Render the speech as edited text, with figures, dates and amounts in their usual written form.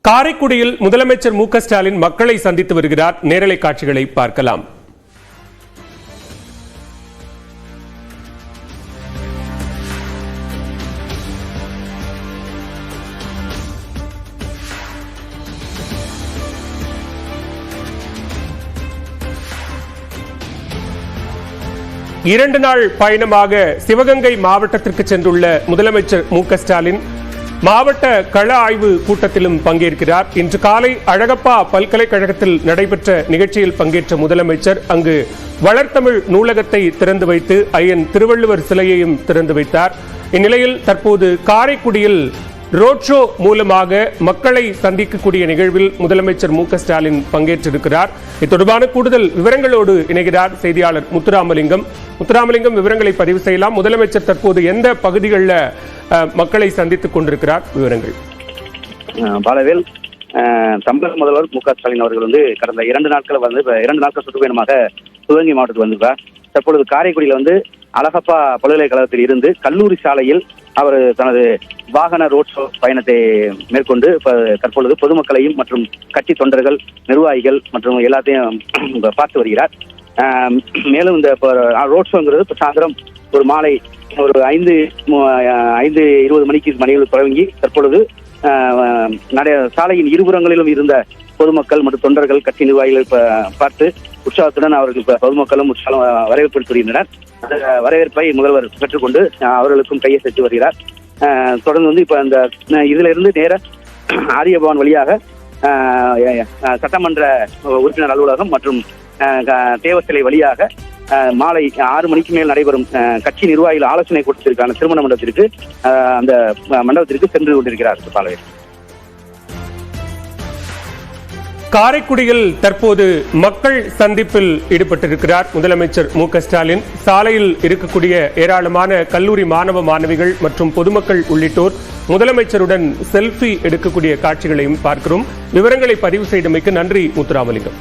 காரைக்குடியில் முதலமைச்சர் மு க ஸ்டாலின் மக்களை சந்தித்து வருகிறார். நேரலை காட்சிகளை பார்க்கலாம். இரண்டு நாள் பயணமாக சிவகங்கை மாவட்டத்திற்கு சென்றுள்ள முதலமைச்சர் மு க ஸ்டாலின் மாவட்ட கள ஆய்வு கூட்டத்திலும் பங்கேற்கிறார். இன்று காலை அழகப்பா பல்கலைக்கழகத்தில் நடைபெற்ற நிகழ்ச்சியில் பங்கேற்ற முதலமைச்சர் அங்கு வளர்த்தமிழ் நூலகத்தை திறந்து வைத்து ஐயன் திருவள்ளுவர் சிலையையும் திறந்து வைத்தார். இந்நிலையில் தற்போது காரைக்குடியில் ரோட் ஷோ மூலமாக மக்களை சந்திக்கக்கூடிய நிகழ்வில் முதலமைச்சர் மு க ஸ்டாலின் பங்கேற்றிருக்கிறார். இது தொடர்பான கூடுதல் விவரங்களோடு இணைகிறார் செய்தியாளர் முத்துராமலிங்கம். முத்துராமலிங்கம், விவரங்களை பதிவு செய்யலாம். முதலமைச்சர் தற்போது எந்த பகுதிகளில் மக்களை சந்தித்துக் கொண்டிருக்கிறார்? விவரங்கள். பாலவேல், தமிழக முதல்வர் மு க ஸ்டாலின் அவர்கள் கடந்த 2 நாட்கள் சுற்றுப்பயணமாக சிவகங்கை மாவட்டத்துக்கு வந்திருக்கார். தற்பொழுது காரைக்குடியில் அழகப்பா பல்கலைக்கழகத்தில் இருந்து கல்லூரி சாலையில் அவர் தனது வாகன ரோட் ஷோ பயணத்தை மேற்கொண்டு தற்பொழுது பொதுமக்களையும் மற்றும் கட்சி தொண்டர்கள், நிர்வாகிகள் மற்றும் எல்லாத்தையும் பார்த்து வருகிறார். மேலும் இந்த ரோட் ஷோங்கிறது சாயந்தரம் ஒரு மாலை ஒரு 5:20 மணிக்கு மணிகள் தொடங்கி தற்பொழுது சாலையின் இருபுறங்களிலும் இருந்த பொதுமக்கள் மற்றும் தொண்டர்கள், கட்சி நிர்வாகிகள் பார்த்து உற்சாகத்துடன் அவர்கள் பொதுமக்களும் வரவேற்பு வருகின்றனர். அந்த வரவேற்பை முதல்வர் பெற்றுக்கொண்டு அவர்களுக்கும் கையை சென்று வருகிறார். தொடர்ந்து இப்ப அந்த இதுல இருந்து நேர ஆரியபவன் வழியாக சட்டமன்ற உறுப்பினர் அலுவலகம் மற்றும் தேவசிலை வழியாக மாலை 6 மணிக்கு மேல் நடைபெறும் கட்சி நிர்வாகிகள் ஆலோசனை கூட்டத்திற்கான திருமண மண்டபத்திற்கு அந்த மண்டபத்திற்கு சென்று கொண்டிருக்கிறார். பாலவேல், காரைக்குடியில் தற்போது மக்கள் சந்திப்பில் ஈடுபட்டிருக்கிறார் முதலமைச்சர் மு க ஸ்டாலின். சாலையில் இருக்கக்கூடிய ஏராளமான கல்லூரி மாணவ மாணவிகள் மற்றும் பொதுமக்கள் உள்ளிட்டோர் முதலமைச்சருடன் செல்ஃபி எடுக்கக்கூடிய காட்சிகளையும் பார்க்கிறோம். விவரங்களை பதிவு செய்தமைக்கு நன்றி முத்துராமலிங்கம்.